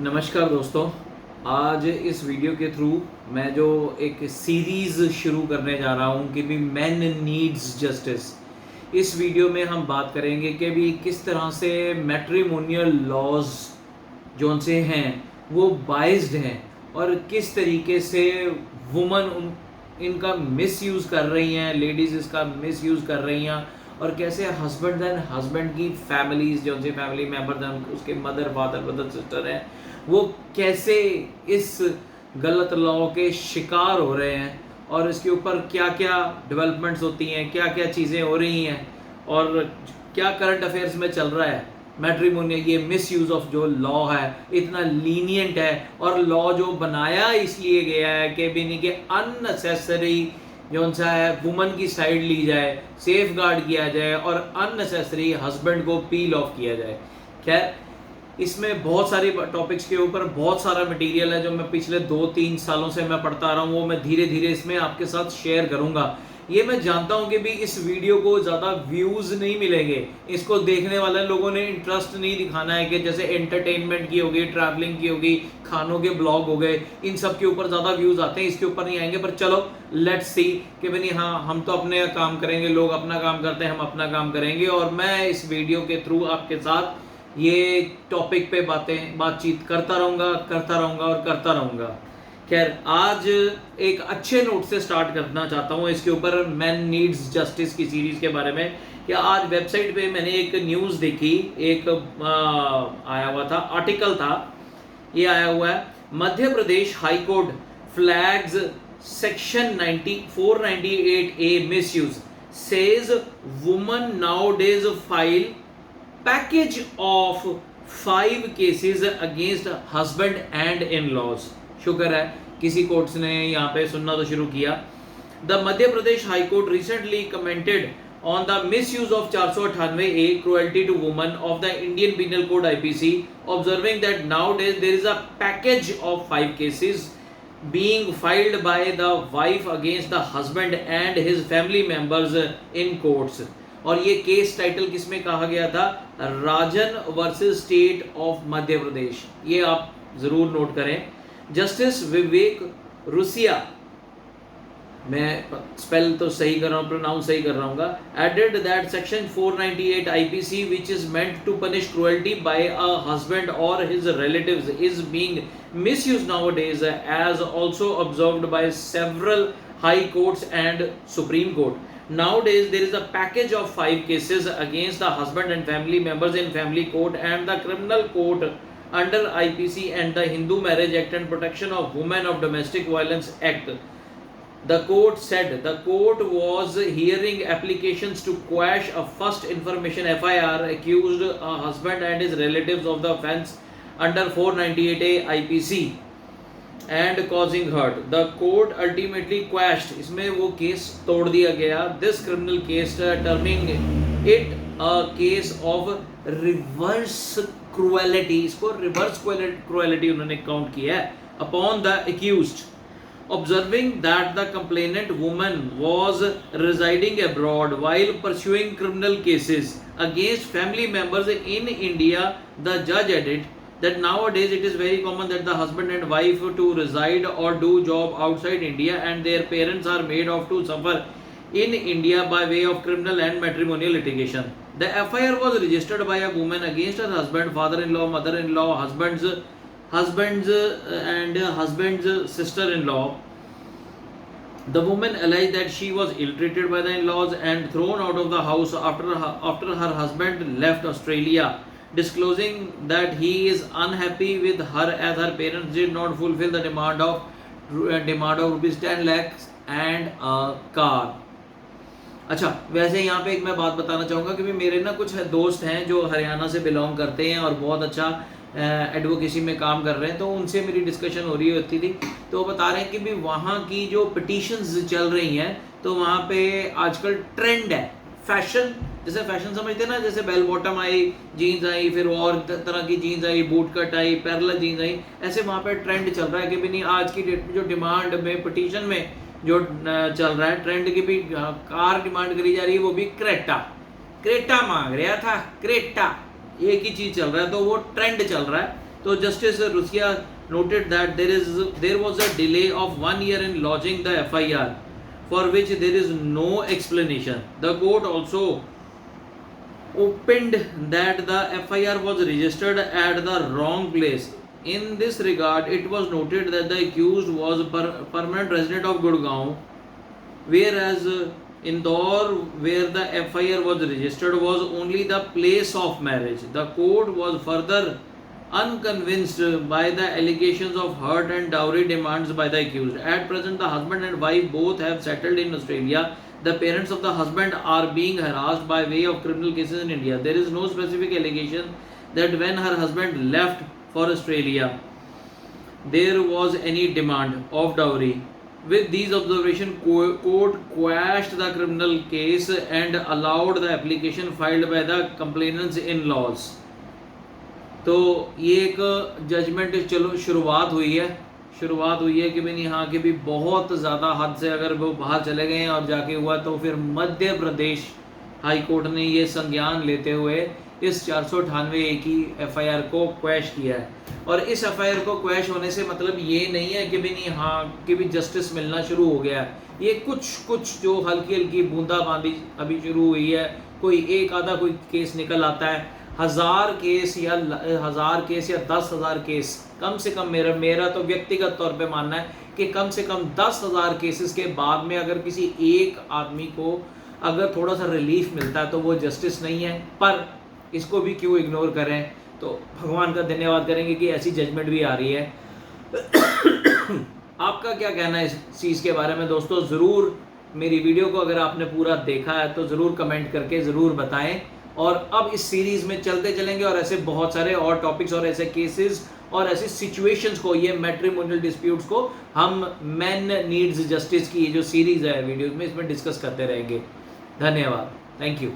नमस्कार दोस्तों। आज इस वीडियो के थ्रू मैं जो एक सीरीज़ शुरू करने जा रहा हूँ कि भी मैन नीड्स जस्टिस। इस वीडियो में हम बात करेंगे कि भी किस तरह से मैट्रिमोनियल लॉज जो उनसे हैं वो बाइज्ड हैं और किस तरीके से वुमन इनका मिस यूज़ कर रही हैं, लेडीज़ इसका मिस यूज़ कर रही हैं और कैसे हस्बैंड एंड हस्बैंड की फैमिलीज जो उनसे फैमिली मेम्बर हैं, उसके मदर फादर ब्रदर सिस्टर हैं, वो कैसे इस गलत लॉ के शिकार हो रहे हैं और इसके ऊपर क्या क्या डेवलपमेंट्स होती हैं, क्या क्या चीज़ें हो रही हैं और क्या करंट अफेयर्स में चल रहा है। मैट्रिमोनियल ये मिस यूज़ ऑफ जो लॉ है इतना लीनियंट है और लॉ जो बनाया इसलिए गया है कि भी नहीं कि अननेसेसरी जो सा है वुमन की साइड ली जाए, सेफ गार्ड किया जाए और अननेसेसरी हस्बैंड को पील ऑफ किया जाए। खैर, इसमें बहुत सारी टॉपिक्स के ऊपर बहुत सारा मटेरियल है जो मैं पिछले 2-3 सालों से मैं पढ़ता आ रहा हूँ, वो मैं धीरे धीरे इसमें आपके साथ शेयर करूँगा। ये मैं जानता हूँ कि भी इस वीडियो को ज़्यादा व्यूज़ नहीं मिलेंगे, इसको देखने वाले लोगों ने इंटरेस्ट नहीं दिखाना है कि जैसे एंटरटेनमेंट की होगी, ट्रैवलिंग की होगी, खानों के ब्लॉग हो गए, इन सब के ऊपर ज़्यादा व्यूज़ आते हैं, इसके ऊपर नहीं आएंगे। पर चलो लेट्स सी कि भाई हाँ, हम तो अपने काम करेंगे, लोग अपना काम करते हैं, हम अपना काम करेंगे और मैं इस वीडियो के थ्रू आपके साथ ये टॉपिक पे बातचीत करता रहूँगा और करता रहूँगा। खैर, आज एक अच्छे नोट से स्टार्ट करना चाहता हूँ इसके ऊपर मैन नीड्स जस्टिस की सीरीज के बारे में। कि आज वेबसाइट पे मैंने एक न्यूज़ देखी, एक आया हुआ था, आर्टिकल था, ये आया हुआ है, Madhya Pradesh high court flags section 498A misuse, says women nowadays file package of 5 cases against husband and in laws. शुक्र है किसी कोर्ट्स ने यहाँ पे सुनना तो शुरू किया। The Madhya Pradesh high court recently commented on the misuse of 498A cruelty to women of the Indian Penal Code IPC, observing that nowadays there is a package of 5 cases being filed by the wife against the husband and his family members in courts। और ये case title किसमें कहा गया था? राजन versus state of Madhya Pradesh. ये आप जरूर note करें। जस्टिस विवेक रुसिया, मैं स्पेल तो सही कर रहा हूँ, प्रोनाउंस सही कर रहा हूँ, added that section 498 IPC which is meant to punish cruelty by a husband और his relatives is being misused nowadays as also observed by several high courts and supreme court. Nowadays there is a package of 5 cases against the husband and family members in family court and the criminal court under IPC and the Hindu Marriage Act and Protection of Women of Domestic Violence Act. The court said the court was hearing applications to quash a first information FIR accused a husband and his relatives of the offence under 498A IPC and causing hurt. The court ultimately quashed, इसमें वो case तोड़ दिया गया, this criminal case, terming it a case of reverse cruelty, इसको reverse cruelty उन्होंने count किया है, upon the accused, observing that the complainant woman was residing abroad while pursuing criminal cases against family members in India. The judge added that nowadays it is very common that the husband and wife to reside or do job outside India and their parents are made of to suffer in India by way of criminal and matrimonial litigation. The FIR was registered by a woman against her husband, father-in-law, mother-in-law, husband's and husband's sister-in-law. The woman alleged that she was ill-treated by the in-laws and thrown out of the house after her husband left Australia, disclosing that he is unhappy with her as her parents did not fulfill the demand of rupees 10 lakhs and a car. अच्छा, वैसे यहाँ पे एक मैं बात बताना चाहूँगा कि मेरे ना कुछ दोस्त हैं जो हरियाणा से बिलोंग करते हैं और बहुत अच्छा एडवोकेसी में काम कर रहे हैं, तो उनसे मेरी डिस्कशन हो रही होती थी, तो वो बता रहे हैं कि भी वहाँ की जो पिटीशंस चल रही हैं, तो वहाँ पे आजकल ट्रेंड है फैशन, जैसे फैशन समझते हैं ना, जैसे बेल बॉटम आई, जीन्स आई, फिर और तरह की जीन्स आई, बूट कट आई, पैरेलल जीन्स आई, ऐसे वहाँ पे ट्रेंड चल रहा है कि भी नहीं, आज की डेट में जो डिमांड में पिटीशन में जो चल रहा है ट्रेंड की भी कार डिमांड करी जा रही है, वो भी क्रेटा मांग रहा था, क्रेटा एक ही चीज चल रहा है, तो वो ट्रेंड चल रहा है तो justice Russia noted that there was a delay of 1 year in lodging the FIR for which there is no explanation. The court also opened that the FIR was registered at the wrong place. In this regard, it was noted that the accused was a permanent resident of Gurgaon, whereas Indore, where the FIR was registered, was only the place of marriage. The court was further unconvinced by the allegations of hurt and dowry demands by the accused. At present, the husband and wife both have settled in Australia. The parents of the husband are being harassed by way of criminal cases in India. There is no specific allegation that when her husband left for Australia, there was any demand of dowry. With these observations, court quashed the criminal case and allowed the application filed by the complainant's in-laws. तो ये एक judgement चलो शुरुआत हुई है कि भाई यहाँ के भी बहुत ज़्यादा हद से अगर वो बाहर चले गए हैं और जाके हुआ, तो फिर मध्य प्रदेश हाई कोर्ट ने ये संज्ञान लेते हुए इस 498A की FIR को क्वैश किया है। और इस FIR को क्वैश होने से मतलब ये नहीं है कि भी नहीं हाँ कि भी जस्टिस मिलना शुरू हो गया है। ये कुछ जो हल्की बूंदाबांदी अभी शुरू हुई है, कोई एक आधा कोई केस निकल आता है। 1000 केस या 10,000 केस कम से कम मेरा तो व्यक्तिगत तौर पे मानना है कि कम से कम 10,000 केसेस के बाद में अगर किसी एक आदमी को अगर थोड़ा सा रिलीफ मिलता है तो वो जस्टिस नहीं है। पर इसको भी क्यों इग्नोर करें, तो भगवान का धन्यवाद करेंगे कि ऐसी जजमेंट भी आ रही है। आपका क्या कहना है इस चीज़ के बारे में दोस्तों? ज़रूर मेरी वीडियो को अगर आपने पूरा देखा है तो ज़रूर कमेंट करके ज़रूर बताएं। और अब इस सीरीज़ में चलते चलेंगे और ऐसे बहुत सारे और टॉपिक्स और ऐसे केसेस और ऐसी सिचुएशंस को, ये मैट्रिमोनियल डिस्प्यूट्स को हम मेन नीड्स जस्टिस की जो सीरीज़ है वीडियोज़ में, इसमें डिस्कस करते रहेंगे। धन्यवाद, थैंक यू।